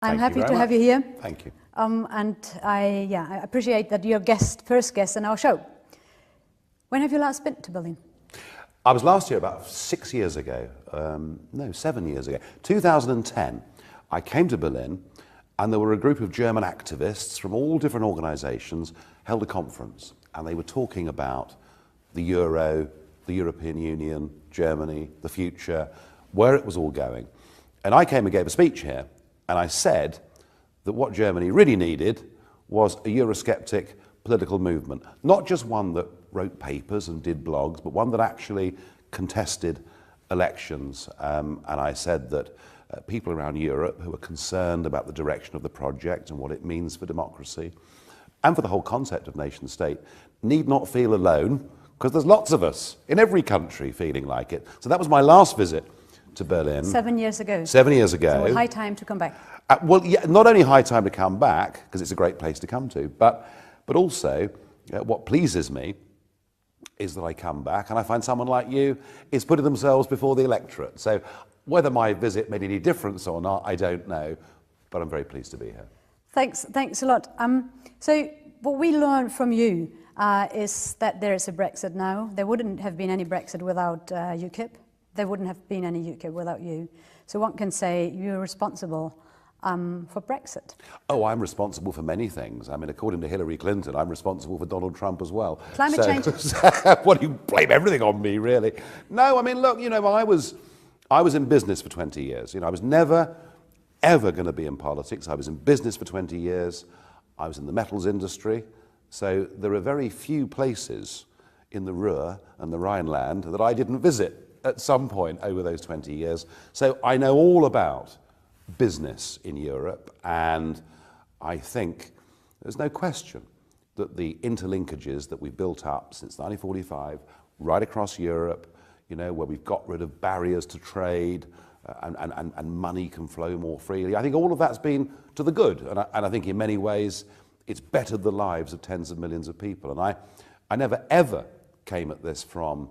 I'm happy to have you here. Thank you. And I appreciate that you're first guest in our show. When have you last been to Berlin? I was last here about 6 years ago, 7 years ago. 2010, I came to Berlin and there were a group of German activists from all different organisations held a conference, and they were talking about the Euro, the European Union, Germany, the future, where it was all going. And I came and gave a speech here, and I said that what Germany really needed was a Eurosceptic political movement, not just one that wrote papers and did blogs, but one that actually contested elections. And I said that people around Europe who are concerned about the direction of the project and what it means for democracy and for the whole concept of nation state need not feel alone, because there's lots of us in every country feeling like it. So that was my last visit to Berlin. 7 years ago. 7 years ago. So high time to come back. Well, yeah, not only high time to come back, because it's a great place to come to, but also what pleases me is that I come back and I find someone like you is putting themselves before the electorate. So whether my visit made any difference or not, I don't know, but I'm very pleased to be here. Thanks a lot. So what we learned from you is that there is a Brexit now. There wouldn't have been any Brexit without UKIP. There wouldn't have been any UKIP without you. So one can say you're responsible for Brexit. Oh, I'm responsible for many things. I mean, according to Hillary Clinton, I'm responsible for Donald Trump as well. Climate change. What do you blame everything on me, really? No, I mean, look, you know, I was in business for 20 years. You know, I was never, ever going to be in politics. I was in business for 20 years. I was in the metals industry. So there are very few places in the Ruhr and the Rhineland that I didn't visit at some point over those 20 years. So I know all about business in Europe, and I think there's no question that the interlinkages that we've built up since 1945 right across Europe, you know, where we've got rid of barriers to trade and money can flow more freely, I think all of that's been to the good, and I think in many ways it's bettered the lives of tens of millions of people. And I never ever came at this from,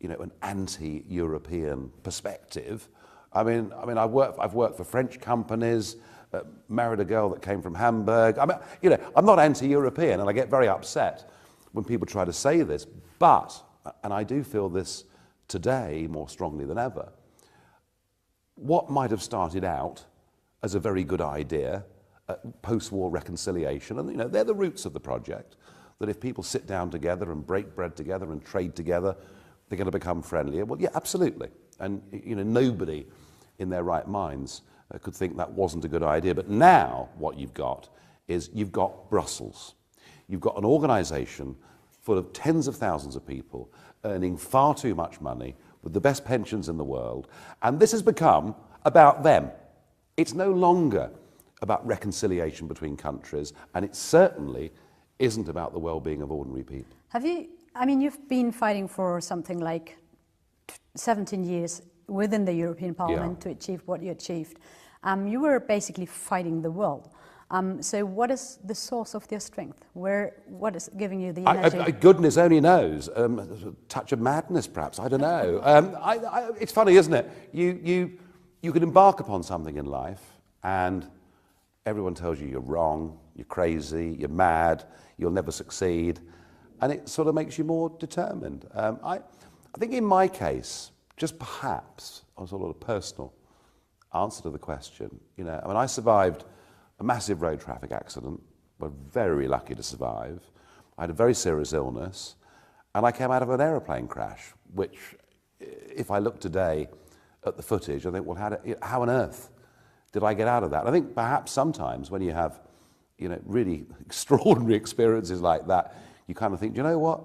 you know, an anti-European perspective. I mean, I've worked for French companies, married a girl that came from Hamburg. I mean, you know, I'm not anti-European, and I get very upset when people try to say this. But, and I do feel this today more strongly than ever, what might have started out as a very good idea, post-war reconciliation, and you know, they're the roots of the project. That if people sit down together and break bread together and trade together, they're going to become friendlier. Well, yeah, absolutely. And you know, nobody in their right minds could think that wasn't a good idea. But now what you've got is you've got Brussels. You've got an organisation full of tens of thousands of people earning far too much money with the best pensions in the world. And this has become about them. It's no longer about reconciliation between countries, and it certainly isn't about the well-being of ordinary people. You've been fighting for something like 17 years within the European Parliament to achieve what you achieved. You were basically fighting the world. So what is the source of your strength? What is giving you the energy? Goodness only knows. A touch of madness, perhaps. I don't know. It's funny, isn't it? You can embark upon something in life and everyone tells you you're wrong, you're crazy, you're mad, you'll never succeed. And it sort of makes you more determined. I think in my case, just perhaps, as a sort of personal answer to the question, you know, I mean, I survived a massive road traffic accident, was very lucky to survive. I had a very serious illness, and I came out of an aeroplane crash, which, if I look today at the footage, I think, well, how on earth did I get out of that? I think perhaps sometimes when you have, you know, really extraordinary experiences like that, you kind of think, you know what?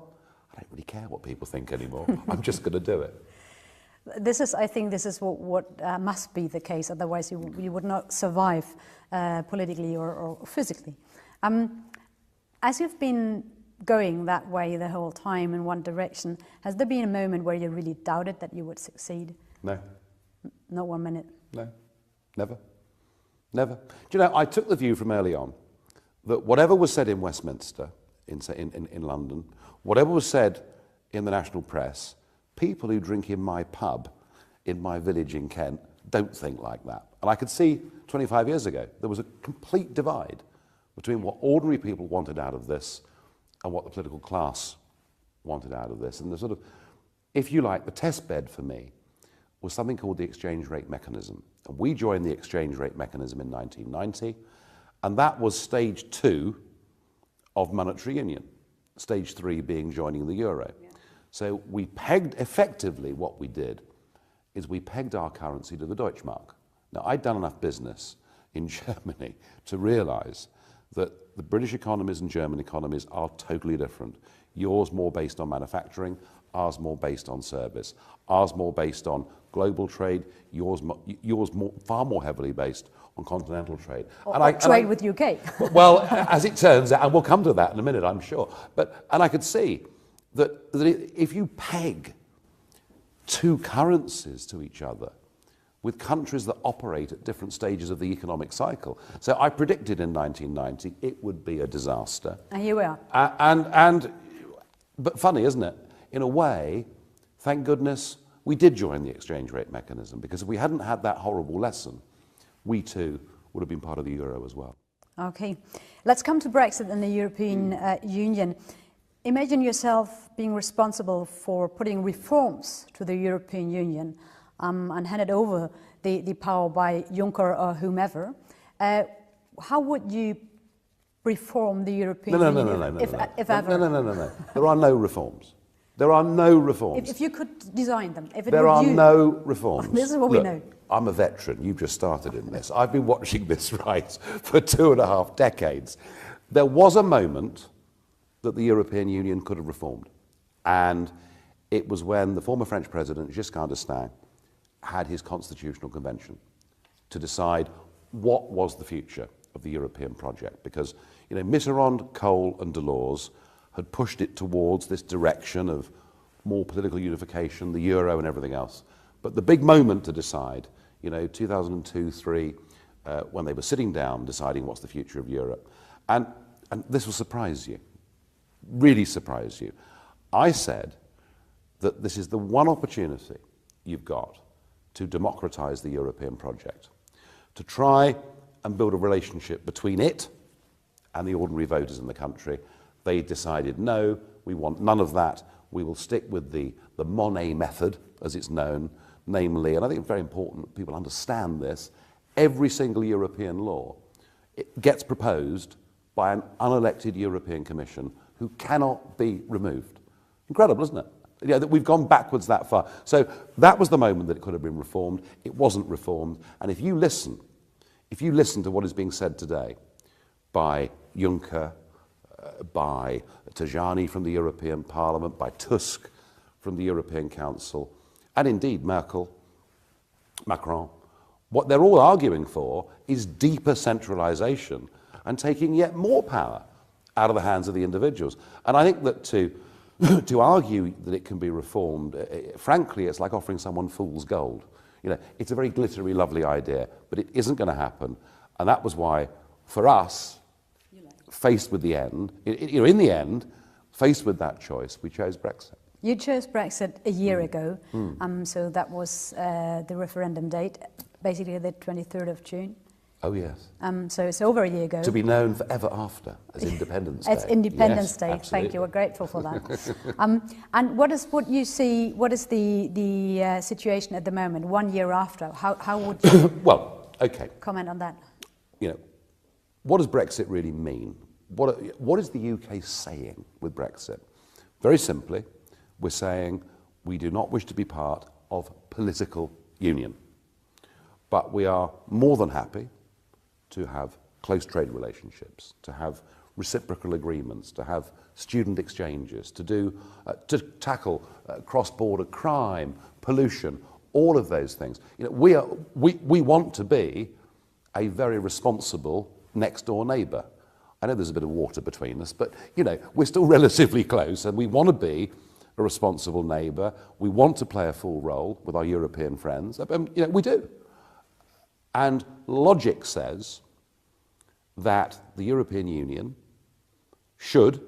I don't really care what people think anymore. I'm just going to do it. I think this is what must be the case. Otherwise, you would not survive politically or physically. As you've been going that way the whole time in one direction, has there been a moment where you really doubted that you would succeed? No. Not 1 minute? No. Never. Never. Do you know, I took the view from early on that whatever was said in Westminster, in London, whatever was said in the national press, people who drink in my pub in my village in Kent don't think like that. And I could see 25 years ago there was a complete divide between what ordinary people wanted out of this and what the political class wanted out of this. And the sort of, if you like, the test bed for me was something called the exchange rate mechanism. And we joined the exchange rate mechanism in 1990, and that was stage 2 of monetary union, stage 3 being joining the euro. Yeah. So we pegged, effectively what we did is we pegged our currency to the Deutschmark. Now, I'd done enough business in Germany to realize that the British economies and German economies are totally different. Yours more based on manufacturing, ours more based on service. Ours more based on global trade, yours far more heavily based on continental trade. Or trade with UK. Well, as it turns out, and we'll come to that in a minute, I'm sure. And I could see that if you peg two currencies to each other with countries that operate at different stages of the economic cycle. So I predicted in 1990 it would be a disaster. And here we are. But funny, isn't it? In a way, thank goodness, we did join the exchange rate mechanism, because if we hadn't had that horrible lesson, we too would have been part of the euro as well. Okay, let's come to Brexit and the European Union. Imagine yourself being responsible for putting reforms to the European Union and handed over the power by Juncker or whomever. How would you reform the European Union, if ever? No. There are no reforms. There are no reforms. If you could design them. There are no reforms. This is what we know. I'm a veteran. You've just started in this. I've been watching this rise for 2.5 decades. There was a moment that the European Union could have reformed. And it was when the former French president, Giscard d'Estaing, had his constitutional convention to decide what was the future of the European project. Because, you know, Mitterrand, Kohl and Delors had pushed it towards this direction of more political unification, the euro and everything else. But the big moment to decide, you know, 2002-3, when they were sitting down deciding what's the future of Europe. And this will surprise you, really surprise you. I said that this is the one opportunity you've got to democratize the European project, to try and build a relationship between it and the ordinary voters in the country. They decided, no, we want none of that. We will stick with the Monnet method, as it's known, namely, and I think it's very important that people understand this, every single European law it gets proposed by an unelected European Commission who cannot be removed. Incredible, isn't it? Yeah, that we've gone backwards that far. So that was the moment that it could have been reformed. It wasn't reformed. And if you listen to what is being said today by Juncker, by Tajani from the European Parliament, by Tusk from the European Council, and indeed Merkel, Macron, what they're all arguing for is deeper centralisation and taking yet more power out of the hands of the individuals. And I think that to argue that it can be reformed, frankly, it's like offering someone fool's gold. You know, it's a very glittery, lovely idea, but it isn't going to happen. And that was why, for us, faced with the end, in the end, faced with that choice, we chose Brexit. You chose Brexit a year ago, so that was the referendum date, basically the 23rd of June. Oh, yes. So it's over a year ago. To be known forever after as Independence Day. As Independence Day, absolutely. Thank you, we're grateful for that. And what is the situation at the moment, 1 year after? How would you comment on that? You know, what does Brexit really mean? What is the UK saying with Brexit? Very simply, we're saying we do not wish to be part of political union, but we are more than happy to have close trade relationships, to have reciprocal agreements, to have student exchanges, to tackle cross-border crime, pollution, all of those things. You know, we want to be a very responsible next-door neighbour. I know there's a bit of water between us, but you know, we're still relatively close, and we want to be a responsible neighbour. We want to play a full role with our European friends. You know, we do. And logic says that the European Union should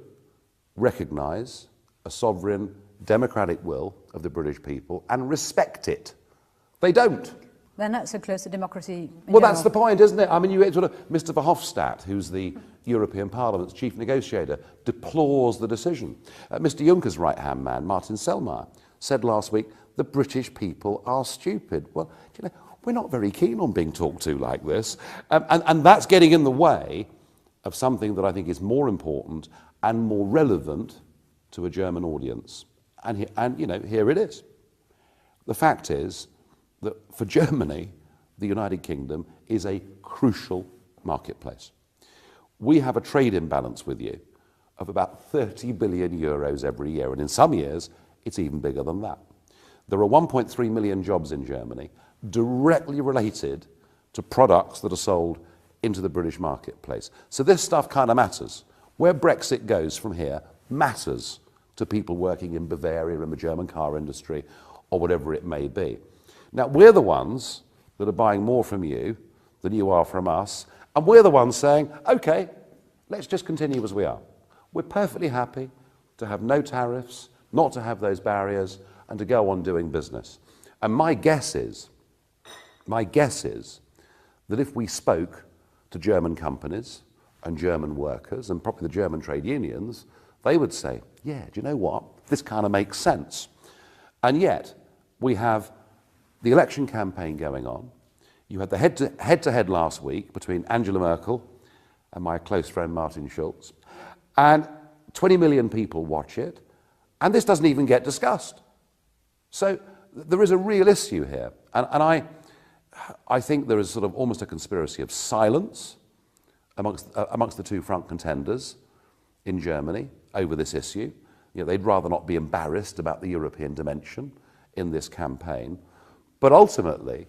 recognise a sovereign democratic will of the British people and respect it. They don't. They're not so close to democracy in Well, that's the general. point, isn't it? I mean, you get sort of Mr. Verhofstadt, who's the European Parliament's chief negotiator, deplores the decision. Mr. Juncker's right-hand man, Martin Selmayr, said last week, the British people are stupid. Well, you know, we're not very keen on being talked to like this. And that's getting in the way of something that I think is more important and more relevant to a German audience. And you know, here it is. The fact is that for Germany, the United Kingdom is a crucial marketplace. We have a trade imbalance with you of about 30 billion euros every year, and in some years, it's even bigger than that. There are 1.3 million jobs in Germany directly related to products that are sold into the British marketplace. So this stuff kind of matters. Where Brexit goes from here matters to people working in Bavaria, in the German car industry, or whatever it may be. Now, we're the ones that are buying more from you than you are from us, and we're the ones saying, okay, let's just continue as we are. We're perfectly happy to have no tariffs, not to have those barriers, and to go on doing business. And my guess is that if we spoke to German companies and German workers, and probably the German trade unions, they would say, yeah, do you know what? This kind of makes sense. And yet, we have the election campaign going on. You had the head-to-head last week between Angela Merkel and my close friend Martin Schulz, and 20 million people watch it, and this doesn't even get discussed. So there is a real issue here, and I think there is sort of almost a conspiracy of silence amongst the two front contenders in Germany over this issue. You know, they'd rather not be embarrassed about the European dimension in this campaign. But ultimately,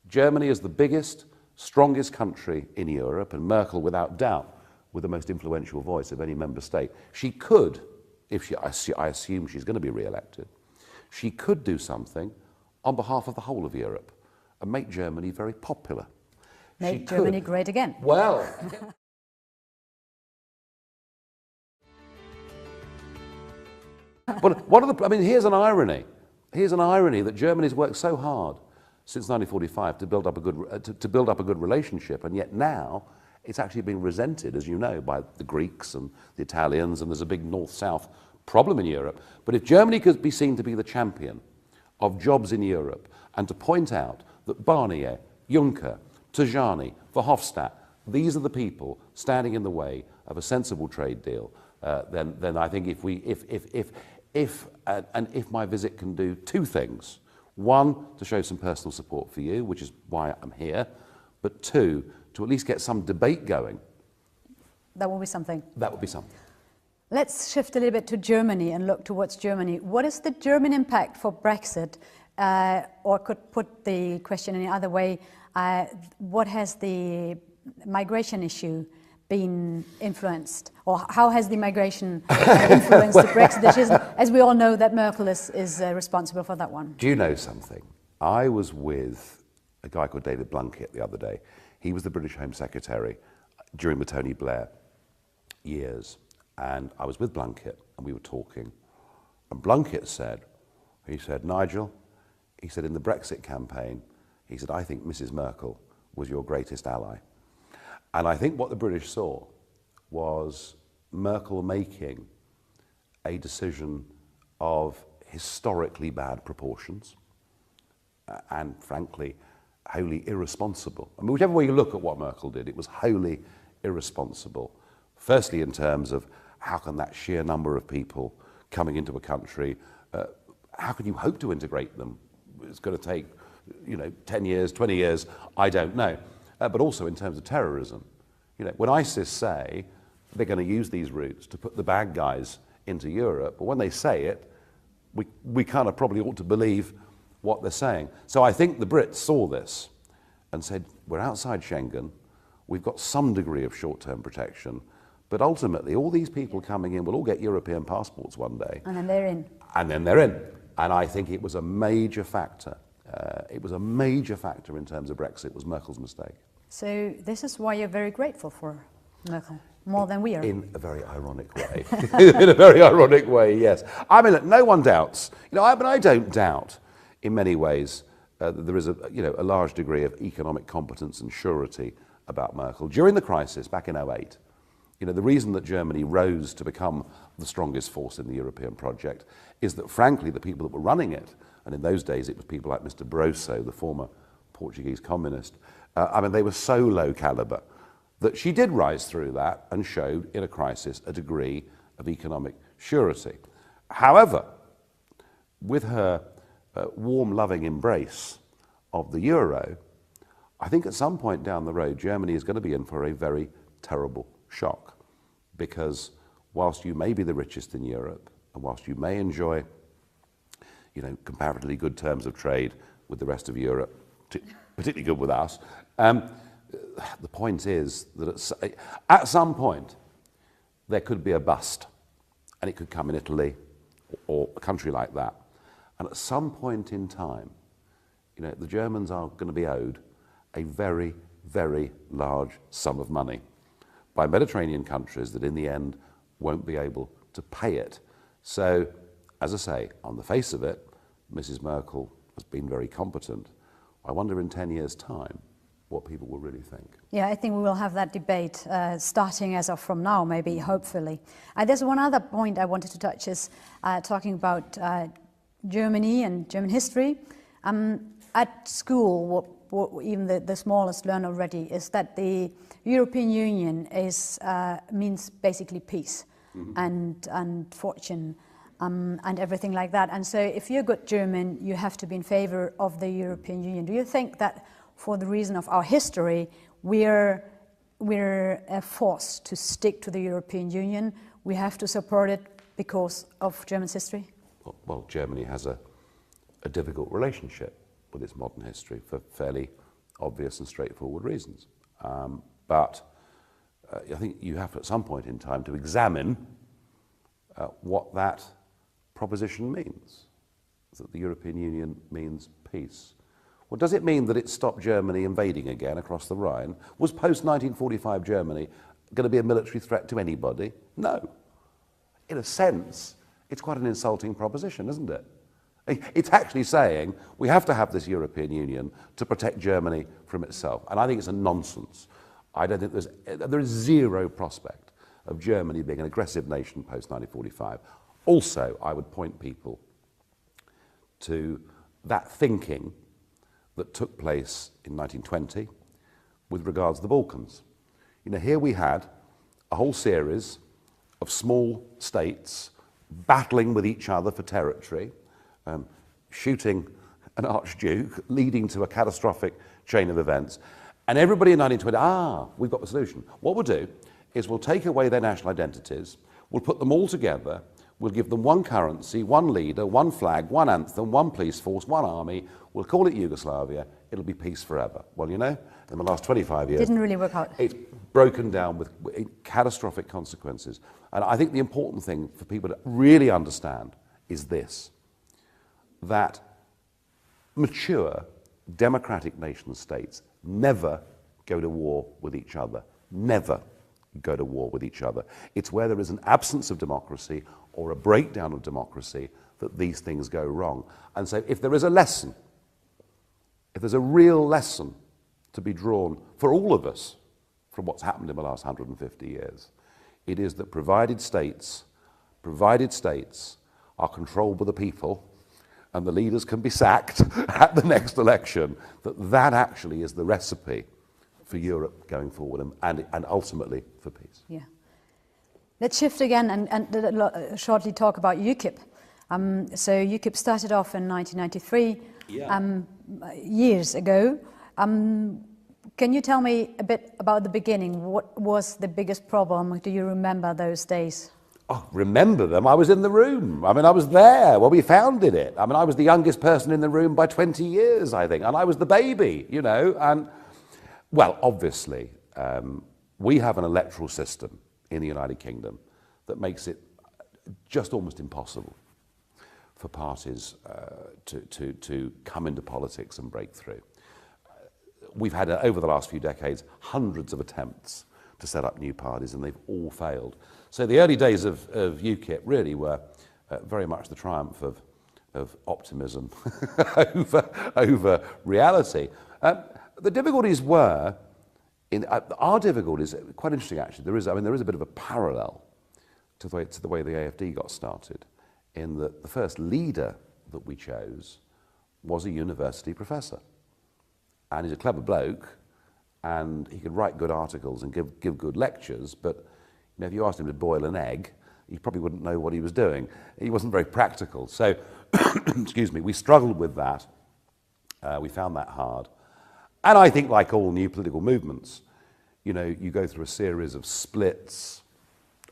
Germany is the biggest, strongest country in Europe, and Merkel, without doubt, with the most influential voice of any member state. She could, I assume she's going to be re-elected, she could do something on behalf of the whole of Europe and make Germany very popular. Make Germany great again. Well... But I mean, here's an irony. Here's an irony that Germany's worked so hard since 1945 to build up a good relationship, and yet now it's actually being resented, as you know, by the Greeks and the Italians, and there's a big north-south problem in Europe. But if Germany could be seen to be the champion of jobs in Europe and to point out that Barnier, Juncker, Tajani, Verhofstadt, these are the people standing in the way of a sensible trade deal, then I think if my visit can do two things: one, to show some personal support for you, which is why I'm here, but two, to at least get some debate going. That will be something. That would be something. Let's shift a little bit to Germany and look towards Germany. What is the German impact for Brexit? Or could put the question in the other way, what has the migration issue been influenced, or how has the migration influenced the Brexit decision? As we all know, that Merkel is responsible for that one. Do you know something? I was with a guy called David Blunkett the other day. He was the British Home Secretary during the Tony Blair years, and I was with Blunkett and we were talking, and Blunkett said, Nigel, he said, in the Brexit campaign, he said, I think Mrs. Merkel was your greatest ally. And I think what the British saw was Merkel making a decision of historically bad proportions and, frankly, wholly irresponsible. I mean, whichever way you look at what Merkel did, it was wholly irresponsible. Firstly, in terms of how can that sheer number of people coming into a country, how can you hope to integrate them? It's going to take, 10 years, 20 years, I don't know. But also in terms of terrorism. When ISIS say they're going to use these routes to put the bad guys into Europe, but when they say it, we kind of probably ought to believe what they're saying. So I think the Brits saw this and said, we're outside Schengen, we've got some degree of short-term protection, but ultimately all these people coming in will all get European passports one day. And then they're in. And then they're in. And I think it was a major factor. It was a major factor in terms of Brexit, was Merkel's mistake. So this is why you're very grateful for Merkel, more than we are. In a very ironic way. In a very ironic way, yes. I mean, look, no one doubts. I don't doubt, in many ways, there is a large degree of economic competence and surety about Merkel. During the crisis, back in 2008, the reason that Germany rose to become the strongest force in the European project is that, frankly, the people that were running it, and in those days it was people like Mr. Barroso, the former Portuguese communist, they were so low caliber that she did rise through that and showed, in a crisis, a degree of economic surety. However, with her warm, loving embrace of the euro, I think at some point down the road, Germany is going to be in for a very terrible shock, because whilst you may be the richest in Europe, and whilst you may enjoy, comparatively good terms of trade with the rest of Europe, particularly good with us, the point is that at some point there could be a bust, and it could come in Italy or a country like that. And at some point in time, the Germans are going to be owed a very, very large sum of money by Mediterranean countries that in the end won't be able to pay it. So, as I say, on the face of it, Mrs. Merkel has been very competent. I wonder in 10 years' time what people will really think. Yeah, I think we will have that debate starting as of from now, maybe, hopefully. There's one other point I wanted to touch is talking about Germany and German history. At school, what even the smallest learn already is that the European Union means basically peace and fortune and everything like that. And so if you're a good German, you have to be in favor of the European Union. Do you think that for the reason of our history, we're forced to stick to the European Union? We have to support it because of German's history? Well, Germany has a difficult relationship with its modern history for fairly obvious and straightforward reasons. But I think you have at some point in time to examine what that proposition means, that the European Union means peace. Well, does it mean that it stopped Germany invading again across the Rhine? Was post-1945 Germany going to be a military threat to anybody? No. In a sense, it's quite an insulting proposition, isn't it? It's actually saying we have to have this European Union to protect Germany from itself. And I think it's a nonsense. I don't think there is zero prospect of Germany being an aggressive nation post-1945. Also, I would point people to that thinking that took place in 1920 with regards to the Balkans. Here we had a whole series of small states battling with each other for territory, shooting an archduke, leading to a catastrophic chain of events. And everybody in 1920, we've got the solution. What we'll do is we'll take away their national identities, we'll put them all together, we'll give them one currency, one leader, one flag, one anthem, one police force, one army, we'll call it Yugoslavia, it'll be peace forever. Well, in the last 25 years... Didn't really work out. It's broken down with catastrophic consequences. And I think the important thing for people to really understand is this, that mature democratic nation states never go to war with each other. Never go to war with each other. It's where there is an absence of democracy or a breakdown of democracy that these things go wrong. And so if there is a lesson, if there's a real lesson to be drawn for all of us from what's happened in the last 150 years, it is that provided states are controlled by the people and the leaders can be sacked at the next election, that actually is the recipe for Europe going forward and ultimately for peace. Yeah. Let's shift again and shortly talk about UKIP. So UKIP started off in 1993, years ago. Can you tell me a bit about the beginning? What was the biggest problem? Do you remember those days? Oh, remember them? I was in the room. I was there when we founded it. I was the youngest person in the room by 20 years, I think, and I was the baby, and, well, obviously, we have an electoral system in the United Kingdom that makes it just almost impossible for parties to come into politics and break through. We've had, over the last few decades, hundreds of attempts to set up new parties, and they've all failed. So the early days of UKIP really were very much the triumph of of optimism over reality. The difficulties were, our difficulties, quite interesting actually, there is a bit of a parallel to the way the AFD got started, in that the first leader that we chose was a university professor. And he's a clever bloke, and he could write good articles and give good lectures, but if you asked him to boil an egg, he probably wouldn't know what he was doing. He wasn't very practical. So, excuse me, we struggled with that. We found that hard. And I think, like all new political movements, you go through a series of splits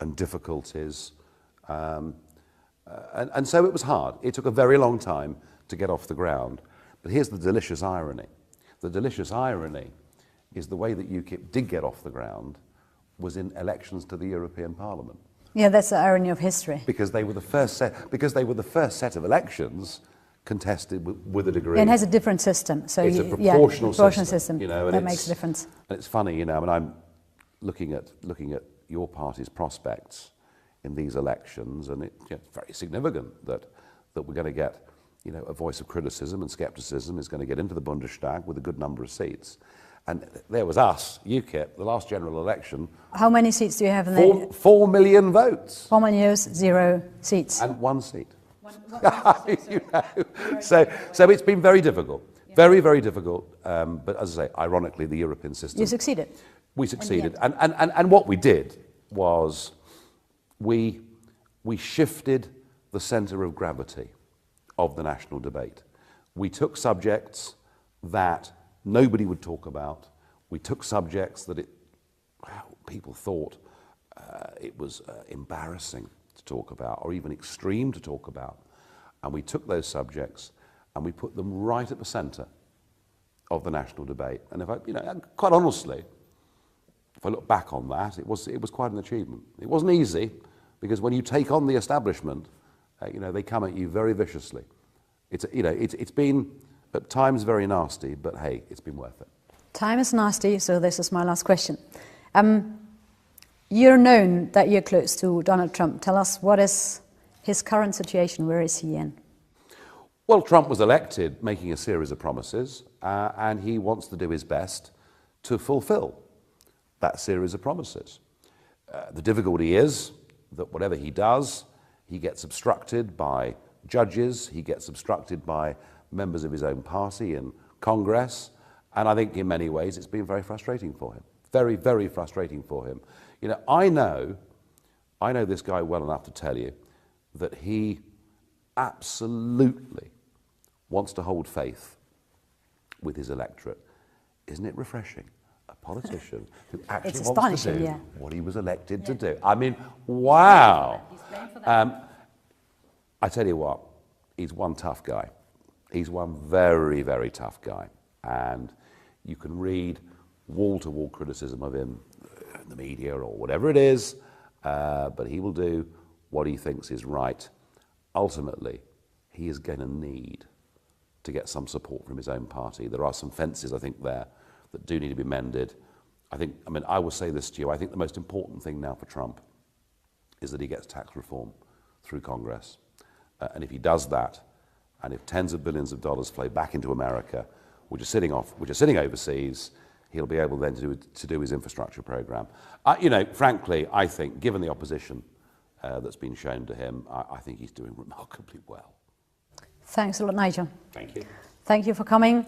and difficulties. And so it was hard. It took a very long time to get off the ground. But here's the delicious irony. The delicious irony is the way that UKIP did get off the ground was in elections to the European Parliament. Yeah, that's the irony of history. Because they were the first set of elections contested with a degree. And it has a different system. So it's a proportional system. That makes a difference. And it's funny, I'm looking at your party's prospects in these elections, and it's very significant that we're going to get, a voice of criticism and scepticism is going to get into the Bundestag with a good number of seats. And there was us, UKIP, the last general election. How many seats do you have in there? 4 million votes. 4 million years, 0 seats. And 1 seat. So it's been very difficult. Yeah. Very, very difficult. But as I say, ironically, the European system... You succeeded. We succeeded. And what we did was we shifted the centre of gravity of the national debate. We took subjects that nobody would talk about. We took subjects that people thought it was embarrassing to talk about, or even extreme to talk about. And we took those subjects and we put them right at the centre of the national debate. And if quite honestly, if I look back on that, it was quite an achievement. It wasn't easy, because when you take on the establishment, they come at you very viciously. It's been at times very nasty, but hey, it's been worth it. Time is nasty, so this is my last question. You're known that you're close to Donald Trump. Tell us, what is his current situation? Where is he in? Well, Trump was elected making a series of promises, and he wants to do his best to fulfill that series of promises. The difficulty is that whatever he does, he gets obstructed by judges, he gets obstructed by members of his own party in Congress, and I think in many ways it's been very frustrating for him. Very, very frustrating for him. I know this guy well enough to tell you that he absolutely wants to hold faith with his electorate. Isn't it refreshing? A politician who actually wants to do what he was elected to do. I mean, wow. I tell you what, he's one tough guy. He's one very, very tough guy. And you can read wall-to-wall criticism of him in the media or whatever it is, but he will do what he thinks is right. Ultimately, he is going to need to get some support from his own party. There are some fences, I think, there that do need to be mended. I will say this to you, I think the most important thing now for Trump is that he gets tax reform through Congress. And if he does that, and if tens of billions of dollars flow back into America, which are sitting overseas, he'll be able then to do his infrastructure program. Frankly, I think, given the opposition that's been shown to him, I think he's doing remarkably well. Thanks a lot, Nigel. Thank you. Thank you for coming.